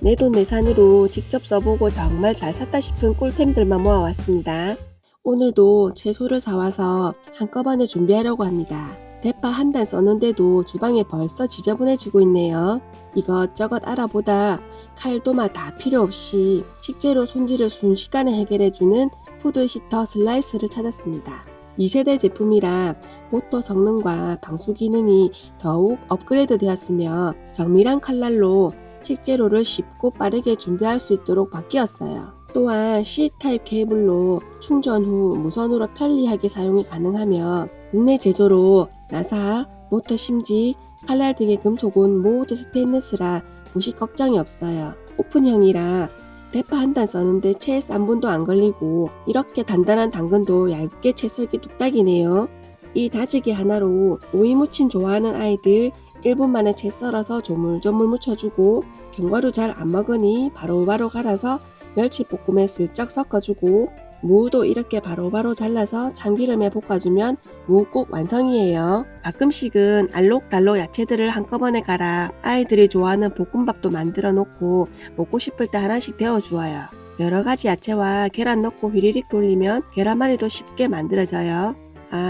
내돈내산으로 직접 써보고 정말 잘 샀다 싶은 꿀템들만 모아왔습니다. 오늘도 채소를 사와서 한꺼번에 준비하려고 합니다. 대파 한 단 써는데도 주방에 벌써 지저분해지고 있네요. 이것저것 알아보다 칼도마 다 필요 없이 식재료 손질을 순식간에 해결해주는 푸드시터 슬라이스를 찾았습니다. 2세대 제품이라 모터 성능과 방수 기능이 더욱 업그레이드 되었으며 정밀한 칼날로 식재료를 쉽고 빠르게 준비할 수 있도록 바뀌었어요. 또한 C타입 케이블로 충전 후 무선으로 편리하게 사용이 가능하며 국내 제조로 나사, 모터 심지, 칼날 등의 금속은 모두 스테인리스라 부식 걱정이 없어요. 오픈형이라 대파 한 단 써는데 채 3분도 안 걸리고 이렇게 단단한 당근도 얇게 채 썰기 뚝딱이네요. 이 다지기 하나로 오이 무침 좋아하는 아이들 1분 만에 채 썰어서 조물조물 묻혀주고 견과류 잘 안 먹으니 바로바로 갈아서 멸치볶음에 슬쩍 섞어주고 무도 이렇게 바로바로 잘라서 참기름에 볶아주면 무국 완성이에요. 가끔씩은 알록달록 야채들을 한꺼번에 갈아 아이들이 좋아하는 볶음밥도 만들어 놓고 먹고 싶을 때 하나씩 데워주어요. 여러가지 야채와 계란 넣고 휘리릭 돌리면 계란말이도 쉽게 만들어져요.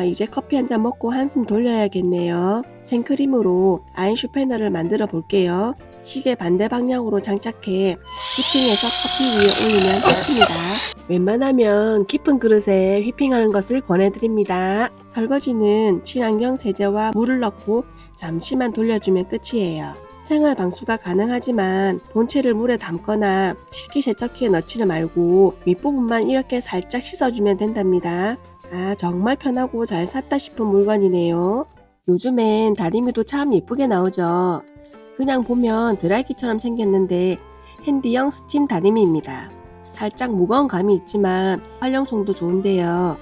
이제 커피 한 잔 먹고 한숨 돌려야겠네요. 생크림으로 아인슈페너를 만들어 볼게요. 시계 반대 방향으로 장착해 휘핑해서 커피 위에 올리면 끝입니다. 웬만하면 깊은 그릇에 휘핑하는 것을 권해드립니다. 설거지는 친환경 세제와 물을 넣고 잠시만 돌려주면 끝이에요. 생활 방수가 가능하지만 본체를 물에 담거나 식기세척기에 넣지는 말고 윗부분만 이렇게 살짝 씻어주면 된답니다. 정말 편하고 잘 샀다 싶은 물건이네요. 요즘엔 다리미도 참 예쁘게 나오죠. 그냥 보면 드라이기처럼 생겼는데 핸디형 스팀 다리미입니다. 살짝 무거운 감이 있지만 활용성도 좋은데요.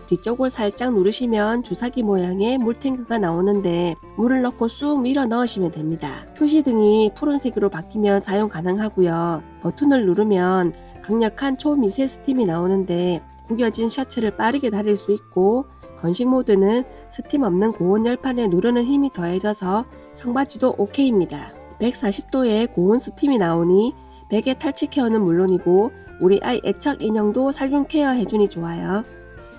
뒤쪽을 살짝 누르시면 주사기 모양의 물탱크가 나오는데 물을 넣고 쑥 밀어 넣으시면 됩니다. 표시등이 푸른색으로 바뀌면 사용 가능하고요. 버튼을 누르면 강력한 초미세 스팀이 나오는데 구겨진 셔츠를 빠르게 다릴 수 있고 건식 모드는 스팀 없는 고온 열판에 누르는 힘이 더해져서 청바지도 OK입니다. 140도의 고온 스팀이 나오니 베개 탈취 케어는 물론이고 우리 아이 애착 인형도 살균 케어 해주니 좋아요.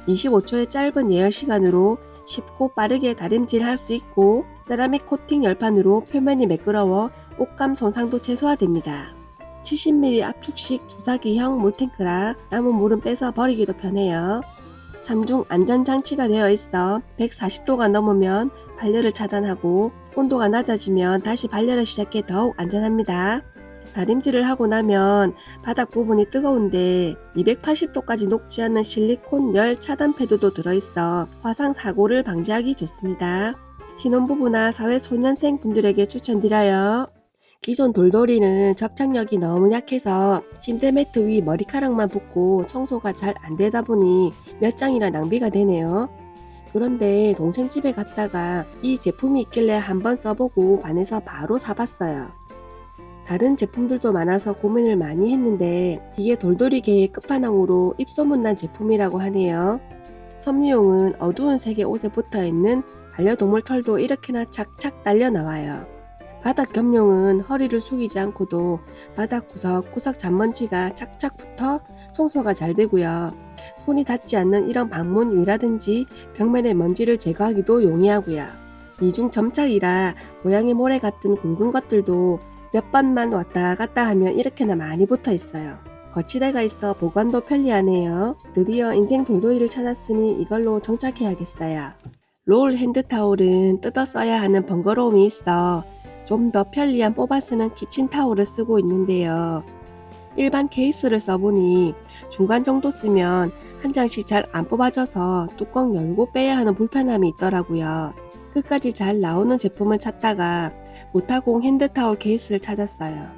25초의 짧은 예열 시간으로 쉽고 빠르게 다림질 할 수 있고 세라믹 코팅 열판으로 표면이 매끄러워 옷감 손상도 최소화됩니다. 70ml 압축식 주사기형 물탱크라 남은 물은 빼서 버리기도 편해요. 3중 안전장치가 되어 있어 140도가 넘으면 발열을 차단하고 온도가 낮아지면 다시 발열을 시작해 더욱 안전합니다. 다림질을 하고 나면 바닥 부분이 뜨거운데 280도까지 녹지 않는 실리콘 열 차단 패드도 들어있어 화상 사고를 방지하기 좋습니다. 신혼부부나 사회초년생 분들에게 추천드려요. 기존 돌돌이는 접착력이 너무 약해서 침대 매트 위 머리카락만 붙고 청소가 잘 안되다 보니 몇 장이나 낭비가 되네요. 그런데 동생 집에 갔다가 이 제품이 있길래 한번 써보고 반해서 바로 사봤어요. 다른 제품들도 많아서 고민을 많이 했는데 이게 돌돌이계의 끝판왕으로 입소문난 제품이라고 하네요. 섬유용은 어두운 색의 옷에 붙어있는 반려동물 털도 이렇게나 착착 딸려 나와요. 바닥 겸용은 허리를 숙이지 않고도 바닥 구석구석 잔먼지가 착착 붙어 청소가 잘 되고요. 손이 닿지 않는 이런 방문 위라든지 벽면의 먼지를 제거하기도 용이하고요. 이중 점착이라 모양의 모래 같은 굵은 것들도 몇 번만 왔다 갔다 하면 이렇게나 많이 붙어 있어요. 거치대가 있어 보관도 편리하네요. 드디어 인생 돌돌이를 찾았으니 이걸로 정착해야겠어요. 롤 핸드타올은 뜯어 써야 하는 번거로움이 있어 좀 더 편리한 뽑아 쓰는 키친타올을 쓰고 있는데요. 일반 케이스를 써보니 중간 정도 쓰면 한 장씩 잘 안 뽑아져서 뚜껑 열고 빼야 하는 불편함이 있더라고요. 끝까지 잘 나오는 제품을 찾다가 무타공 핸드타올 케이스를 찾았어요.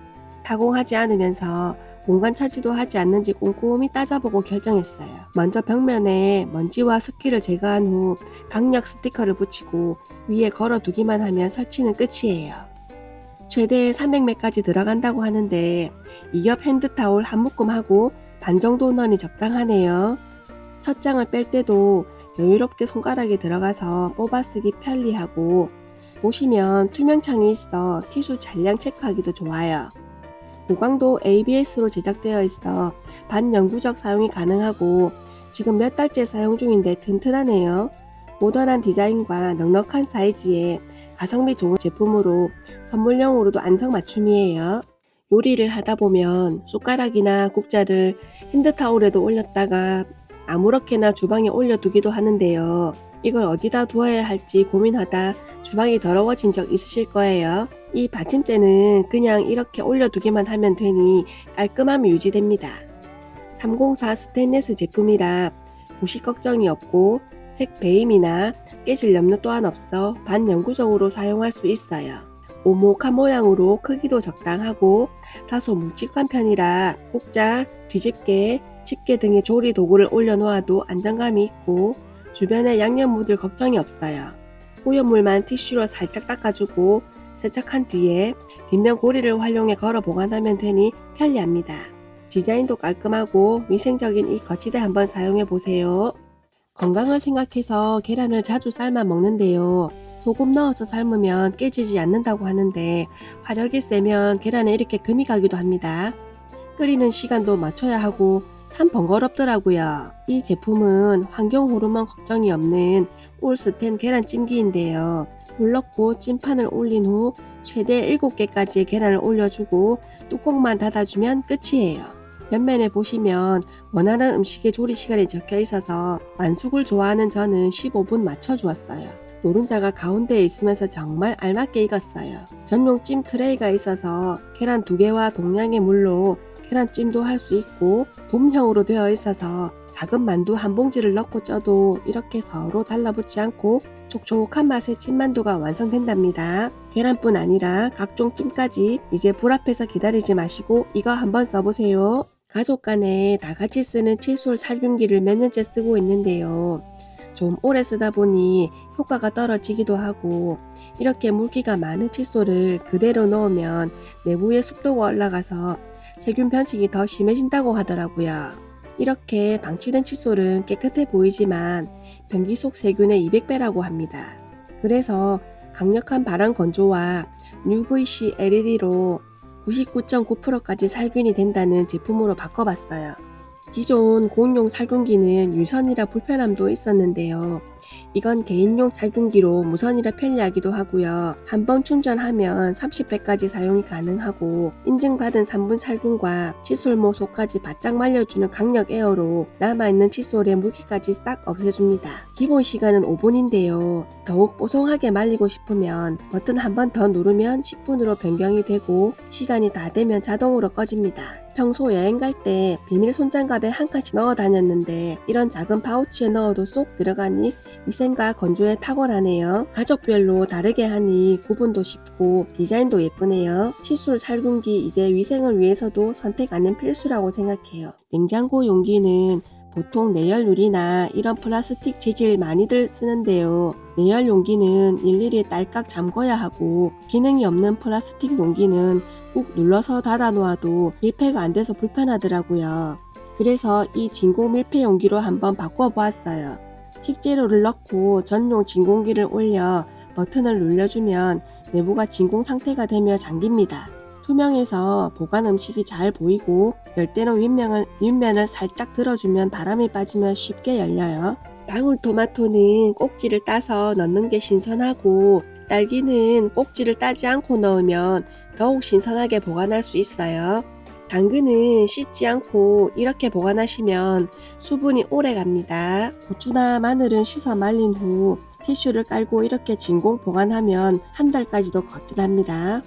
타공하지 않으면서 공간 차지도 하지 않는지 꼼꼼히 따져보고 결정했어요. 먼저 벽면에 먼지와 습기를 제거한 후 강력 스티커를 붙이고 위에 걸어두기만 하면 설치는 끝이에요. 최대 300ml까지 들어간다고 하는데 2겹 핸드타올 한 묶음하고 반 정도 넣으니 적당하네요. 첫 장을 뺄 때도 여유롭게 손가락이 들어가서 뽑아쓰기 편리하고 보시면 투명창이 있어 티슈 잔량 체크하기도 좋아요. 보강도 ABS로 제작되어 있어 반영구적 사용이 가능하고 지금 몇 달째 사용 중인데 튼튼하네요. 모던한 디자인과 넉넉한 사이즈에 가성비 좋은 제품으로 선물용으로도 안성맞춤이에요. 요리를 하다 보면 숟가락이나 국자를 핸드타올에도 올렸다가 아무렇게나 주방에 올려두기도 하는데요. 이걸 어디다 두어야 할지 고민하다 주방이 더러워진 적 있으실 거예요. 이 받침대는 그냥 이렇게 올려두기만 하면 되니 깔끔함이 유지됩니다. 304 스테인리스 제품이라 부식 걱정이 없고 색 배임이나 깨질 염려 또한 없어 반영구적으로 사용할 수 있어요. 오목한 모양으로 크기도 적당하고 다소 묵직한 편이라 국자, 뒤집개, 집게 등의 조리 도구를 올려놓아도 안정감이 있고 주변에 양념 묻을 걱정이 없어요. 오염물만 티슈로 살짝 닦아주고 세척한 뒤에 뒷면 고리를 활용해 걸어 보관하면 되니 편리합니다. 디자인도 깔끔하고 위생적인 이 거치대 한번 사용해 보세요. 건강을 생각해서 계란을 자주 삶아 먹는데요. 소금 넣어서 삶으면 깨지지 않는다고 하는데 화력이 세면 계란에 이렇게 금이 가기도 합니다. 끓이는 시간도 맞춰야 하고 참 번거롭더라고요. 이 제품은 환경 호르몬 걱정이 없는 올스텐 계란찜기인데요. 물 넣고 찜판을 올린 후 최대 7개까지의 계란을 올려주고 뚜껑만 닫아주면 끝이에요. 옆면에 보시면 원하는 음식의 조리 시간이 적혀 있어서 완숙을 좋아하는 저는 15분 맞춰주었어요. 노른자가 가운데에 있으면서 정말 알맞게 익었어요. 전용 찜 트레이가 있어서 계란 2개와 동량의 물로 계란찜도 할 수 있고 돔형으로 되어 있어서 작은 만두 한 봉지를 넣고 쪄도 이렇게 서로 달라붙지 않고 촉촉한 맛의 찜만두가 완성된답니다. 계란뿐 아니라 각종 찜까지 이제 불 앞에서 기다리지 마시고 이거 한번 써보세요. 가족 간에 다 같이 쓰는 칫솔 살균기를 몇 년째 쓰고 있는데요. 좀 오래 쓰다 보니 효과가 떨어지기도 하고 이렇게 물기가 많은 칫솔을 그대로 넣으면 내부에 습도가 올라가서 세균 변식이 더 심해진다고 하더라고요. 이렇게 방치된 칫솔은 깨끗해 보이지만 변기 속 세균의 200배라고 합니다. 그래서 강력한 발암 건조와 UVC LED로 99.9%까지 살균이 된다는 제품으로 바꿔봤어요. 기존 공용 살균기는 유선이라 불편함도 있었는데요. 이건 개인용 살균기로 무선이라 편리하기도 하고요. 한번 충전하면 30회까지 사용이 가능하고 인증받은 3분 살균과 칫솔모 속까지 바짝 말려주는 강력 에어로 남아있는 칫솔의 물기까지 싹 없애줍니다. 기본 시간은 5분인데요. 더욱 뽀송하게 말리고 싶으면 버튼 한 번 더 누르면 10분으로 변경이 되고 시간이 다 되면 자동으로 꺼집니다. 평소 여행 갈 때 비닐 손장갑에 한 칸씩 넣어 다녔는데 이런 작은 파우치에 넣어도 쏙 들어가니 위생과 건조에 탁월하네요. 가족별로 다르게 하니 구분도 쉽고 디자인도 예쁘네요. 칫솔 살균기 이제 위생을 위해서도 선택 아닌 필수라고 생각해요. 냉장고 용기는 보통 내열 유리나 이런 플라스틱 재질 많이들 쓰는데요. 내열 용기는 일일이 딸깍 잠궈야 하고 기능이 없는 플라스틱 용기는 꾹 눌러서 닫아 놓아도 밀폐가 안 돼서 불편하더라고요. 그래서 이 진공 밀폐 용기로 한번 바꿔보았어요. 식재료를 넣고 전용 진공기를 올려 버튼을 눌러주면 내부가 진공 상태가 되며 잠깁니다. 투명해서 보관 음식이 잘 보이고 열 때는 윗면을 살짝 들어주면 바람이 빠지면 쉽게 열려요. 방울토마토는 꼭지를 따서 넣는 게 신선하고 딸기는 꼭지를 따지 않고 넣으면 더욱 신선하게 보관할 수 있어요. 당근은 씻지 않고 이렇게 보관하시면 수분이 오래 갑니다. 고추나 마늘은 씻어 말린 후 티슈를 깔고 이렇게 진공 보관하면 한 달까지도 거뜬합니다.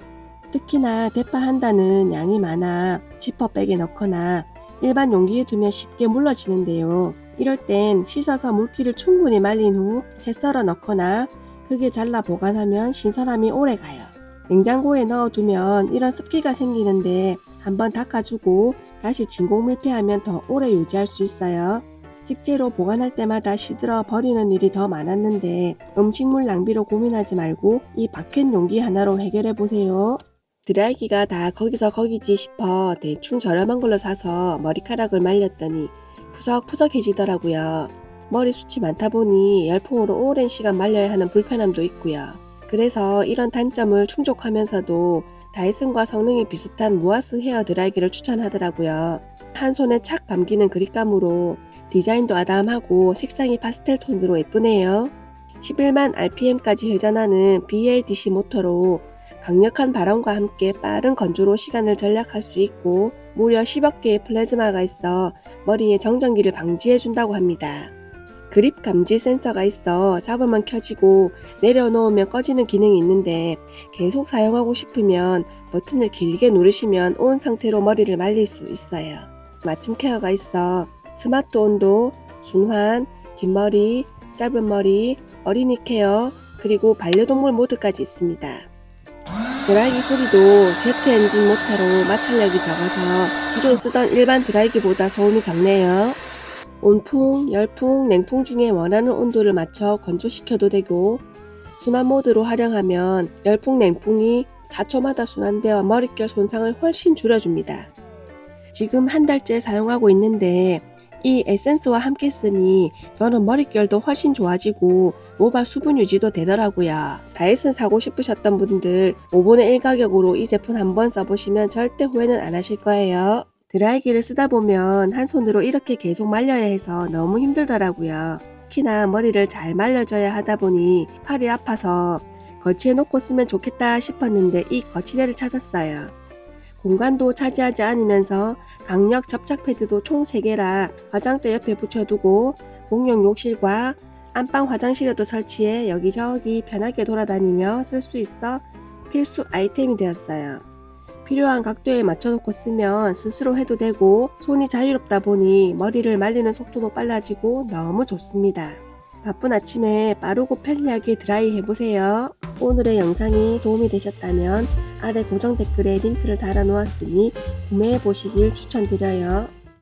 특히나 대파 한 단은 양이 많아 지퍼백에 넣거나 일반 용기에 두면 쉽게 물러지는데요. 이럴 땐 씻어서 물기를 충분히 말린 후 채 썰어 넣거나 크게 잘라 보관하면 신선함이 오래 가요. 냉장고에 넣어두면 이런 습기가 생기는데 한번 닦아주고 다시 진공 밀폐하면 더 오래 유지할 수 있어요. 식재료 보관할 때마다 시들어 버리는 일이 더 많았는데 음식물 낭비로 고민하지 말고 이 바켓 용기 하나로 해결해 보세요. 드라이기가 다 거기서 거기지 싶어 대충 저렴한 걸로 사서 머리카락을 말렸더니 푸석푸석해지더라고요. 머리숱이 많다 보니 열풍으로 오랜 시간 말려야 하는 불편함도 있고요. 그래서 이런 단점을 충족하면서도 다이슨과 성능이 비슷한 무아스 헤어 드라이기를 추천하더라고요. 한 손에 착 감기는 그립감으로 디자인도 아담하고 색상이 파스텔 톤으로 예쁘네요. 11만 rpm까지 회전하는 BLDC 모터로 강력한 바람과 함께 빠른 건조로 시간을 절약할 수 있고 무려 10억 개의 플래즈마가 있어 머리의 정전기를 방지해 준다고 합니다. 그립 감지 센서가 있어 잡으면 켜지고 내려놓으면 꺼지는 기능이 있는데 계속 사용하고 싶으면 버튼을 길게 누르시면 온 상태로 머리를 말릴 수 있어요. 맞춤 케어가 있어 스마트 온도, 순환, 뒷머리, 짧은 머리, 어린이 케어, 그리고 반려동물 모드까지 있습니다. 드라이기 소리도 제트 엔진 모터로 마찰력이 적어서 기존 쓰던 일반 드라이기보다 소음이 적네요. 온풍, 열풍, 냉풍 중에 원하는 온도를 맞춰 건조시켜도 되고 순환 모드로 활용하면 열풍, 냉풍이 4초마다 순환되어 머릿결 손상을 훨씬 줄여줍니다. 지금 한 달째 사용하고 있는데 이 에센스와 함께 쓰니 저는 머릿결도 훨씬 좋아지고 모발 수분 유지도 되더라고요. 다이슨 사고 싶으셨던 분들 5분의 1 가격으로 이 제품 한번 써보시면 절대 후회는 안 하실 거예요. 드라이기를 쓰다 보면 한 손으로 이렇게 계속 말려야 해서 너무 힘들더라고요. 특히나 머리를 잘 말려줘야 하다 보니 팔이 아파서 거치해 놓고 쓰면 좋겠다 싶었는데 이 거치대를 찾았어요. 공간도 차지하지 않으면서 강력 접착 패드도 총 3개라 화장대 옆에 붙여두고 공용 욕실과 안방 화장실에도 설치해 여기저기 편하게 돌아다니며 쓸 수 있어 필수 아이템이 되었어요. 필요한 각도에 맞춰놓고 쓰면 스스로 해도 되고 손이 자유롭다 보니 머리를 말리는 속도도 빨라지고 너무 좋습니다. 바쁜 아침에 빠르고 편리하게 드라이 해보세요. 오늘의 영상이 도움이 되셨다면 아래 고정 댓글에 링크를 달아 놓았으니 구매해 보시길 추천드려요.